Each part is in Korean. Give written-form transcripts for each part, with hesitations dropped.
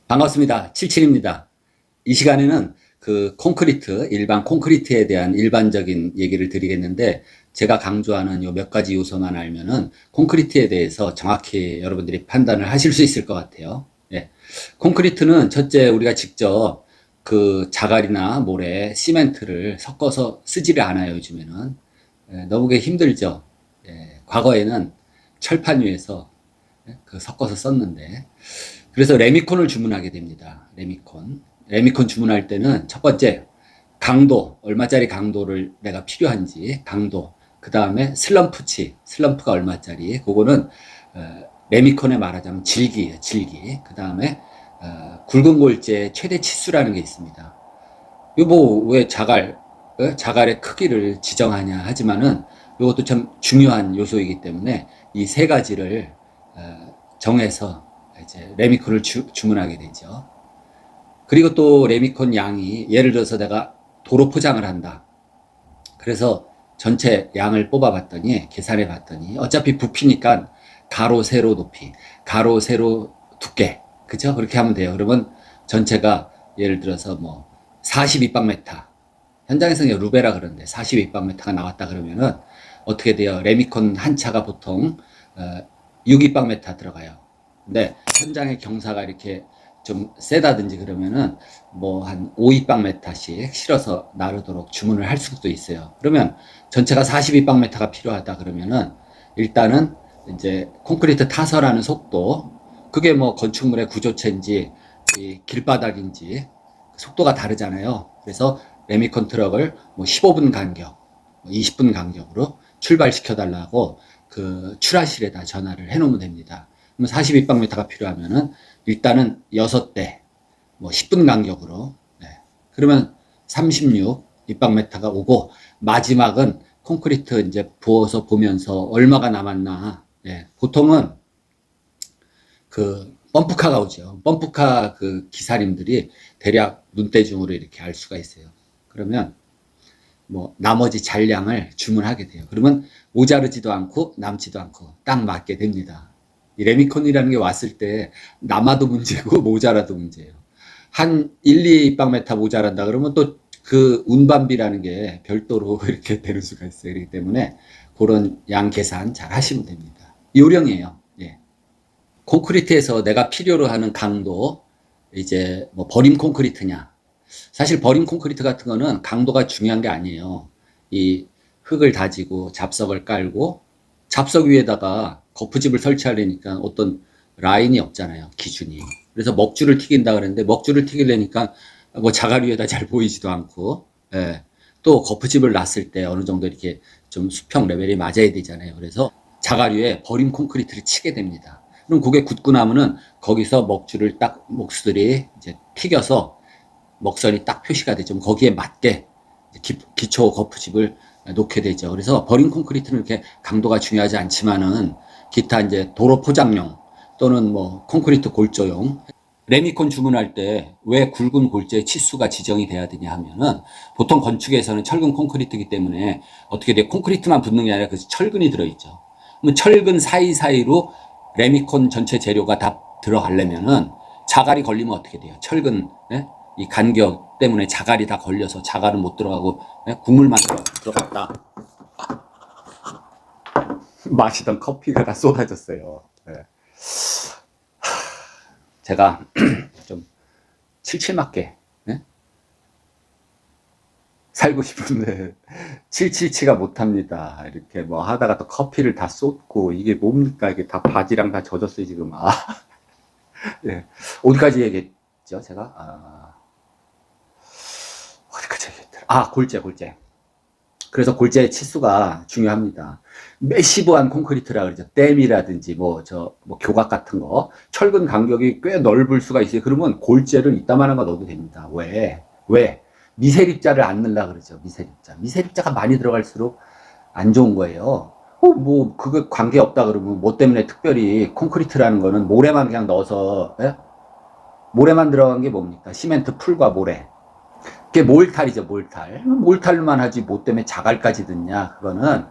반갑습니다. 77입니다. 이 시간에는 일반 콘크리트에 대한 일반적인 얘기를 드리겠는데, 제가 강조하는 요 몇 가지 요소만 알면은 콘크리트에 대해서 정확히 여러분들이 판단을 하실 수 있을 것 같아요. 예. 콘크리트는 첫째, 우리가 직접 자갈이나 모래, 시멘트를 섞어서 쓰지를 않아요, 요즘에는. 너무 힘들죠. 예. 과거에는 철판 위에서 섞어서 썼는데, 그래서 레미콘을 주문하게 됩니다. 레미콘 주문할 때는 첫 번째, 강도, 얼마짜리 강도를 내가 필요한지, 강도. 그 다음에 슬럼프가 얼마짜리. 그거는, 레미콘에 말하자면 질기예요, 질기. 그 다음에, 굵은 골재 최대 치수라는 게 있습니다. 왜 자갈의 크기를 지정하냐 하지만은, 이것도 참 중요한 요소이기 때문에 이 세 가지를 정해서 이제 레미콘을 주문하게 되죠. 그리고 또 레미콘 양이, 예를 들어서 내가 도로 포장을 한다. 그래서 전체 양을 뽑아봤더니, 계산해 봤더니, 어차피 부피니까 가로, 세로 높이, 가로, 세로 두께. 그죠? 그렇게 하면 돼요. 그러면 전체가 예를 들어서 42방메타. 현장에서는 루베라 그러는데 42방메타가 나왔다 그러면은 어떻게 돼요? 레미콘 한 차가 보통 6입방메타 들어가요. 근데 현장의 경사가 이렇게 좀 세다든지 그러면은 한 5입방메타씩 실어서 나르도록 주문을 할 수도 있어요. 그러면 전체가 42방메타가 필요하다 그러면은 일단은 이제 콘크리트 타설하는 속도, 그게 건축물의 구조체인지 이 길바닥인지 속도가 다르잖아요. 그래서 레미콘 트럭을 15분 간격, 20분 간격으로 출발시켜 달라고 출하실에다 전화를 해 놓으면 됩니다. 그럼 42방미터가 필요하면은 일단은 6대 10분 간격으로, 네. 그러면 36 입방메타가 오고, 마지막은 콘크리트 이제 부어서 보면서 얼마가 남았나. 네. 보통은 펌프카가 오죠. 펌프카 기사님들이 대략 눈대중으로 이렇게 알 수가 있어요. 그러면 나머지 잔량을 주문하게 돼요. 그러면 모자르지도 않고 남지도 않고 딱 맞게 됩니다. 이 레미콘이라는 게 왔을 때 남아도 문제고 모자라도 문제예요. 한 1, 2입방메타 모자란다 그러면 또 운반비라는 게 별도로 이렇게 되는 수가 있어요. 그렇기 때문에 그런 양 계산 잘 하시면 됩니다. 요령이에요. 예. 콘크리트에서 내가 필요로 하는 강도, 이제 버림 콘크리트냐. 사실 버림 콘크리트 같은 거는 강도가 중요한 게 아니에요. 이 흙을 다지고 잡석을 깔고, 잡석 위에다가 거푸집을 설치하려니까 어떤 라인이 없잖아요, 기준이. 그래서 먹줄을 튀긴다 그랬는데, 먹줄을 튀기려니까 자갈 위에다 잘 보이지도 않고, 예. 또 거푸집을 놨을 때 어느 정도 이렇게 좀 수평 레벨이 맞아야 되잖아요. 그래서 자갈 위에 버림 콘크리트를 치게 됩니다. 그럼 그게 굳고 나면은 거기서 목수들이 이제 튀겨서 먹선이 딱 표시가 되죠. 거기에 맞게 기초 거푸집을 놓게 되죠. 그래서 버린 콘크리트는 이렇게 강도가 중요하지 않지만은, 기타 이제 도로 포장용 또는 콘크리트 골조용, 레미콘 주문할 때 왜 굵은 골재의 치수가 지정이 돼야 되냐 하면은, 보통 건축에서는 철근 콘크리트이기 때문에 어떻게 돼요? 콘크리트만 붙는 게 아니라 그 철근이 들어있죠. 그러면 철근 사이사이로 레미콘 전체 재료가 다 들어가려면은 자갈이 걸리면 어떻게 돼요? 철근, 예? 이 간격 때문에 자갈이 다 걸려서 자갈은 못 들어가고, 예? 국물만 들어갔다. 마시던 커피가 다 쏟아졌어요. 예. 제가 좀 칠칠맞게, 예? 살고 싶은데 칠칠치가 못합니다. 이렇게 하다가 또 커피를 다 쏟고, 이게 뭡니까? 이게 다 바지랑 다 젖었어요 지금. 예. 어디까지 얘기했죠 제가? 어디까지 얘기했더라? 골재. 그래서 골재의 치수가 중요합니다. 매시브한 콘크리트라 그러죠. 댐이라든지 교각 같은 거, 철근 간격이 꽤 넓을 수가 있어요. 그러면 골재를 이따만한 거 넣어도 됩니다. 왜? 미세립자를 안 넣으려고 그러죠. 미세립자가 많이 들어갈수록 안 좋은 거예요. 그거 관계 없다 그러면 뭐 때문에 특별히 콘크리트라는 거는 모래만 그냥 넣어서, 예? 모래만 들어간 게 뭡니까? 시멘트 풀과 모래. 그게 몰탈이죠, 몰탈. 몰탈만 하지 뭐 때문에 자갈까지 넣냐? 그거는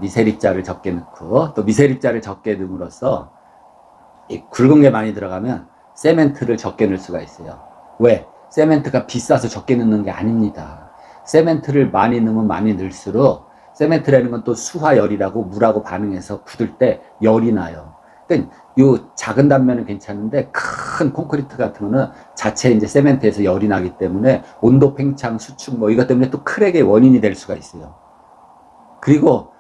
미세립자를 적게 넣고, 또 미세립자를 적게 넣음으로써 이 굵은 게 많이 들어가면 세멘트를 적게 넣을 수가 있어요. 왜? 세멘트가 비싸서 적게 넣는 게 아닙니다. 세멘트를 많이 넣으면 많이 넣을수록 세멘트라는 건 또 수화열이라고 물하고 반응해서 굳을 때 열이 나요. 그러니까 요 작은 단면은 괜찮은데 큰 콘크리트 같은 거는 자체 이제 세멘트에서 열이 나기 때문에 온도 팽창, 수축 뭐 이것 때문에 또 크랙의 원인이 될 수가 있어요. 그리고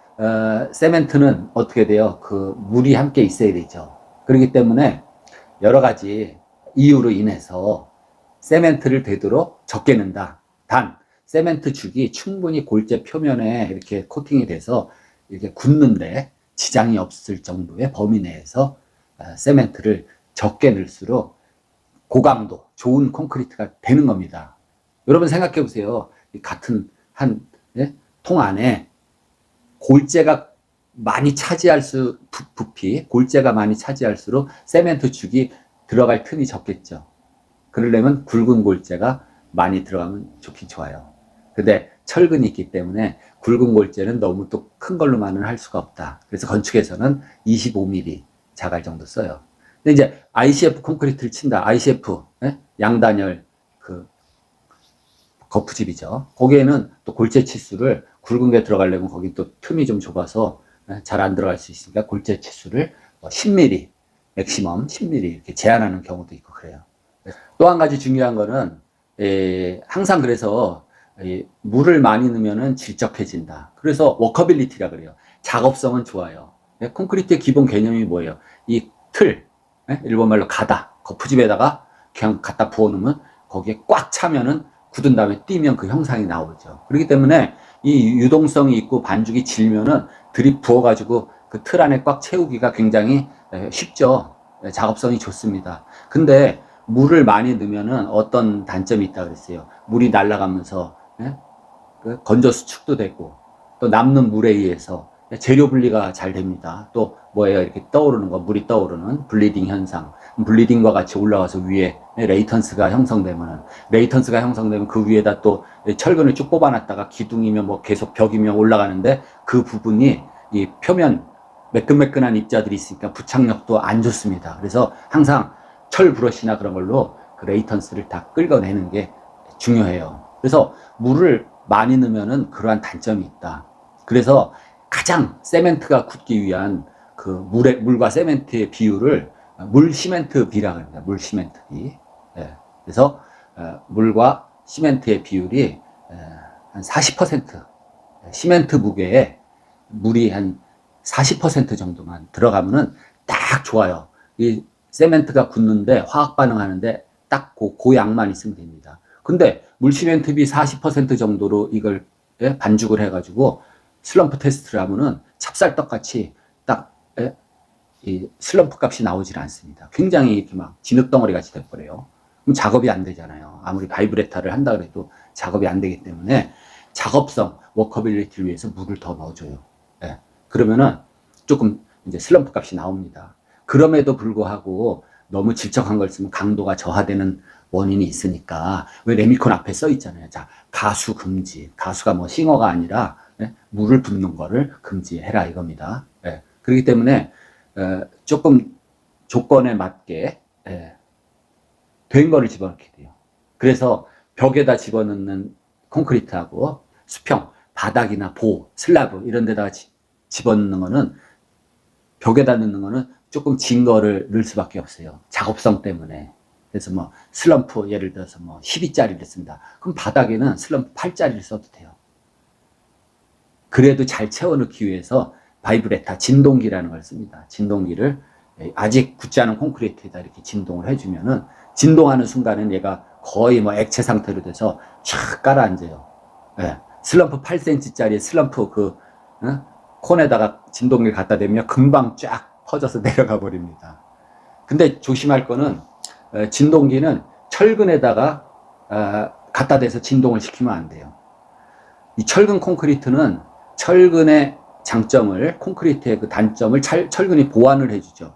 세멘트는 어떻게 돼요? 그 물이 함께 있어야 되죠. 그렇기 때문에 여러 가지 이유로 인해서 세멘트를 되도록 적게 넣는다. 단 세멘트 죽이 충분히 골재 표면에 이렇게 코팅이 돼서 이렇게 굳는데 지장이 없을 정도의 범위 내에서 세멘트를 적게 넣을수록 고강도 좋은 콘크리트가 되는 겁니다. 여러분 생각해 보세요. 같은 한 통 안에 골재가 많이 차지할 부피, 골재가 많이 차지할수록 세멘트 죽이 들어갈 틈이 적겠죠. 그러려면 굵은 골재가 많이 들어가면 좋긴 좋아요. 근데 철근이 있기 때문에 굵은 골재는 너무 또 큰 걸로만은 할 수가 없다. 그래서 건축에서는 25mm 자갈 정도 써요. 근데 이제 ICF 콘크리트를 친다. ICF, 양단열 그 거푸집이죠. 거기에는 또 골재 치수를 굵은 게 들어가려면 거기 또 틈이 좀 좁아서 잘 안 들어갈 수 있으니까 골재 치수를 10mm, 맥시멈 10mm 이렇게 제한하는 경우도 있고 그래요. 또 한 가지 중요한 거는 항상 그래서 물을 많이 넣으면 질적해진다. 그래서 워커빌리티라 그래요. 작업성은 좋아요. 콘크리트의 기본 개념이 뭐예요? 이 틀, 일본말로 가다, 거푸집에다가 그냥 갖다 부어놓으면 거기에 꽉 차면은 굳은 다음에 띄면 그 형상이 나오죠. 그렇기 때문에 이 유동성이 있고 반죽이 질면은 들이 부어가지고 그 틀 안에 꽉 채우기가 굉장히 쉽죠. 작업성이 좋습니다. 근데 물을 많이 넣으면은 어떤 단점이 있다 그랬어요. 물이 날아가면서 건조 수축도 되고 또 남는 물에 의해서 재료 분리가 잘 됩니다. 또 뭐예요? 이렇게 떠오르는 거, 물이 떠오르는 블리딩 현상. 블리딩과 같이 올라와서 위에 레이턴스가 형성되면 그 위에다 또 철근을 쭉 뽑아놨다가 기둥이면 뭐 계속 벽이면 올라가는데 그 부분이 이 표면 매끈매끈한 입자들이 있으니까 부착력도 안 좋습니다. 그래서 항상 철 브러쉬나 그런 걸로 그 레이턴스를 다 끌어내는 게 중요해요. 그래서 물을 많이 넣으면은 그러한 단점이 있다. 그래서 가장 세멘트가 굳기 위한 그 물과 세멘트의 비율을 물 시멘트 비라고 합니다. 물 시멘트 비. 그래서 물과 시멘트의 비율이 한 40%, 시멘트 무게에 물이 한 40% 정도만 들어가면은 딱 좋아요. 이 세멘트가 굳는데 화학 반응하는데 딱 그 양만 있으면 됩니다. 근데 물시멘트비 40% 정도로 이걸 반죽을 해가지고 슬럼프 테스트를 하면은 찹쌀떡같이 딱 이 슬럼프 값이 나오질 않습니다. 굉장히 이렇게 막 진흙덩어리 같이 돼버려요. 그럼 작업이 안 되잖아요. 아무리 바이브레타를 한다 그래도 작업이 안 되기 때문에 작업성, 워커빌리티를 위해서 물을 더 넣어줘요. 그러면은 조금 이제 슬럼프 값이 나옵니다. 그럼에도 불구하고 너무 질적한 걸 쓰면 강도가 저하되는 원인이 있으니까 왜 레미콘 앞에 써 있잖아요. 자, 가수 금지. 가수가 뭐 싱어가 아니라 물을 붓는 거를 금지해라 이겁니다. 그렇기 때문에 조금 조건에 맞게 된 거를 집어넣게 돼요. 그래서 벽에다 집어넣는 콘크리트하고 수평, 바닥이나 슬라브 이런 데다가 집어넣는 거는 벽에다 넣는 거는 조금 진 거를 넣을 수밖에 없어요. 작업성 때문에. 그래서 뭐 슬럼프 예를 들어서 뭐 12짜리를 쓴다. 그럼 바닥에는 슬럼프 8짜리를 써도 돼요. 그래도 잘 채워넣기 위해서 바이브레타 진동기라는 걸 씁니다. 진동기를 아직 굳지 않은 콘크리트에다 이렇게 진동을 해주면은 진동하는 순간은 얘가 거의 뭐 액체 상태로 돼서 쫙 깔아앉아요. 슬럼프 8cm짜리 슬럼프 콘에다가 진동기를 갖다 대면 금방 쫙 퍼져서 내려가 버립니다. 근데 조심할 거는 진동기는 철근에다가 갖다 대서 진동을 시키면 안 돼요. 이 철근 콘크리트는 철근의 장점을, 콘크리트의 그 단점을 철근이 보완을 해주죠.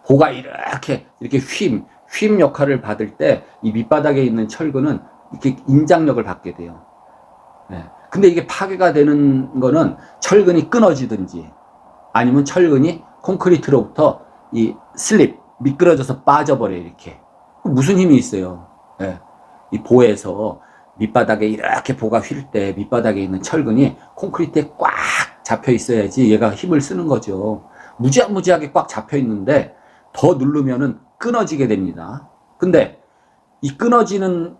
보가 이렇게 휨 역할을 받을 때 이 밑바닥에 있는 철근은 이렇게 인장력을 받게 돼요. 근데 이게 파괴가 되는 거는 철근이 끊어지든지 아니면 철근이 콘크리트로부터 이 슬립, 미끄러져서 빠져버려요, 이렇게. 무슨 힘이 있어요? 예. 이 보에서 밑바닥에 이렇게 보가 휠 때 밑바닥에 있는 철근이 콘크리트에 꽉 잡혀 있어야지 얘가 힘을 쓰는 거죠. 무지하게 꽉 잡혀 있는데 더 누르면은 끊어지게 됩니다. 근데 이 끊어지는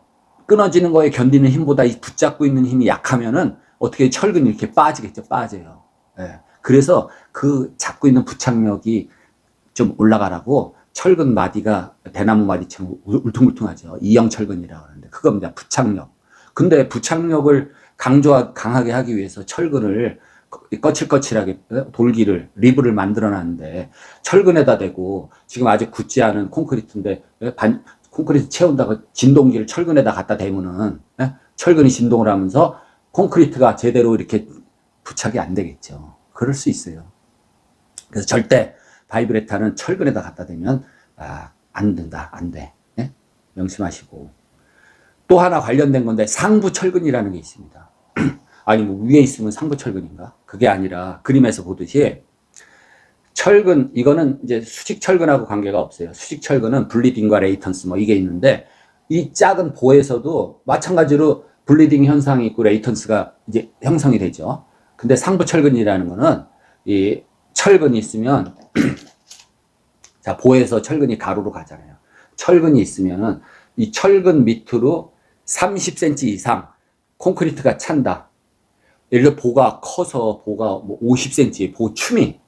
거에 견디는 힘보다 이 붙잡고 있는 힘이 약하면은 어떻게 철근이 이렇게 빠지겠죠? 빠져요. 예. 그래서 그 잡고 있는 부착력이 좀 올라가라고 철근 마디가 대나무 마디처럼 울퉁불퉁하죠. 이형 철근이라고 하는데 그겁니다. 부착력. 근데 부착력을 강하게 하기 위해서 철근을 거칠거칠하게 돌기를 리브를 만들어 놨는데 철근에다 대고 지금 아직 굳지 않은 콘크리트인데 콘크리트 채운다고 진동기를 철근에다 갖다 대면은 철근이 진동을 하면서 콘크리트가 제대로 이렇게 부착이 안 되겠죠. 그럴 수 있어요. 그래서 절대 바이브레타는 철근에다 갖다 대면 안 된다. 안 돼. 네? 명심하시고. 또 하나 관련된 건데 상부 철근이라는 게 있습니다. 아니 뭐 위에 있으면 상부 철근인가? 그게 아니라 그림에서 보듯이 철근 이거는 이제 수직 철근하고 관계가 없어요. 수직 철근은 블리딩과 레이턴스 뭐 이게 있는데 이 작은 보에서도 마찬가지로 블리딩 현상이 있고 레이턴스가 이제 형성이 되죠. 근데 상부 철근이라는 거는 이 철근이 있으면 자 보에서 철근이 가로로 가잖아요. 철근이 있으면은 이 철근 밑으로 30cm 이상 콘크리트가 찬다. 예를 들어 보가 커서 보가 뭐 50cm 보춤이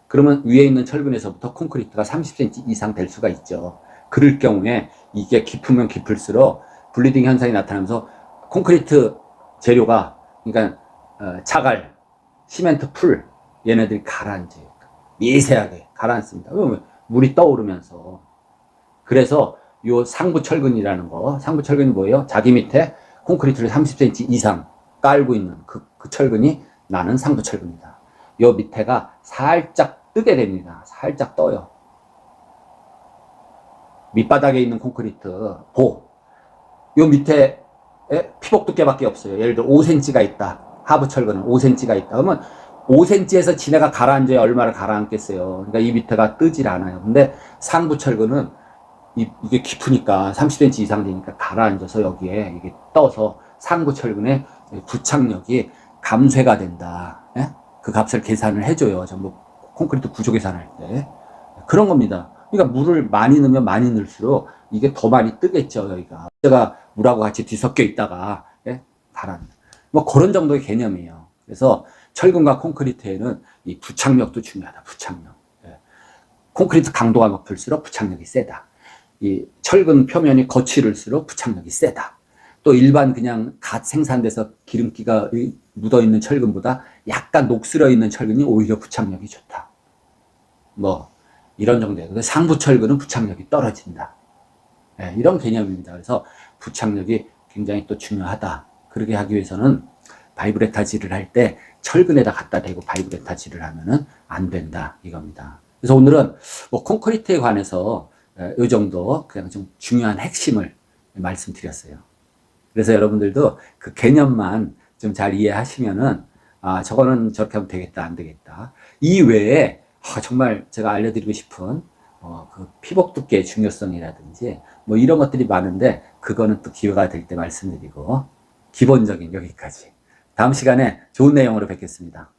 그러면 위에 있는 철근에서부터 콘크리트가 30cm 이상 될 수가 있죠. 그럴 경우에 이게 깊으면 깊을수록 블리딩 현상이 나타나면서 콘크리트 재료가 그러니까 자갈, 시멘트, 풀 얘네들이 가라앉아요. 미세하게 가라앉습니다. 그러면 물이 떠오르면서 그래서 요 상부 철근이라는 거 상부 철근이 뭐예요? 자기 밑에 콘크리트를 30cm 이상 깔고 있는 그 철근이 나는 상부 철근이다. 요 밑에가 살짝 뜨게 됩니다. 살짝 떠요. 밑바닥에 있는 콘크리트 요 밑에 피복 두께밖에 없어요. 예를 들어 5cm가 있다. 하부 철근은 5cm가 있다. 그러면 5cm에서 지네가 가라앉아야 얼마를 가라앉겠어요. 그러니까 이 밑에가 뜨질 않아요. 근데 상부 철근은 이게 깊으니까 30cm 이상 되니까 가라앉아서 여기에 이게 떠서 상부 철근의 부착력이 감쇄가 된다. 예? 그 값을 계산을 해줘요. 전부 콘크리트 구조 계산할 때. 그런 겁니다. 그러니까 물을 많이 넣으면 많이 넣을수록 이게 더 많이 뜨겠죠, 여기가. 제가 물하고 같이 뒤섞여 있다가, 가라앉는. 뭐 그런 정도의 개념이에요. 그래서 철근과 콘크리트에는 이 부착력도 중요하다, 부착력. 콘크리트 강도가 높을수록 부착력이 세다. 이 철근 표면이 거칠을수록 부착력이 세다. 또 일반 그냥 갓 생산돼서 기름기가 묻어있는 철근보다 약간 녹슬어 있는 철근이 오히려 부착력이 좋다. 뭐 이런 정도예요. 상부 철근은 부착력이 떨어진다. 이런 개념입니다. 그래서 부착력이 굉장히 또 중요하다. 그렇게 하기 위해서는 바이브레타질을 할 때 철근에다 갖다 대고 바이브레타질을 하면은 안 된다. 이겁니다. 그래서 오늘은 뭐 콘크리트에 관해서 이 정도 그냥 좀 중요한 핵심을 말씀드렸어요. 그래서 여러분들도 그 개념만 좀 잘 이해하시면은 저거는 저렇게 하면 되겠다 안 되겠다. 이 외에 정말 제가 알려드리고 싶은 그 피복 두께의 중요성이라든지 뭐 이런 것들이 많은데 그거는 또 기회가 될 때 말씀드리고 기본적인 여기까지. 다음 시간에 좋은 내용으로 뵙겠습니다.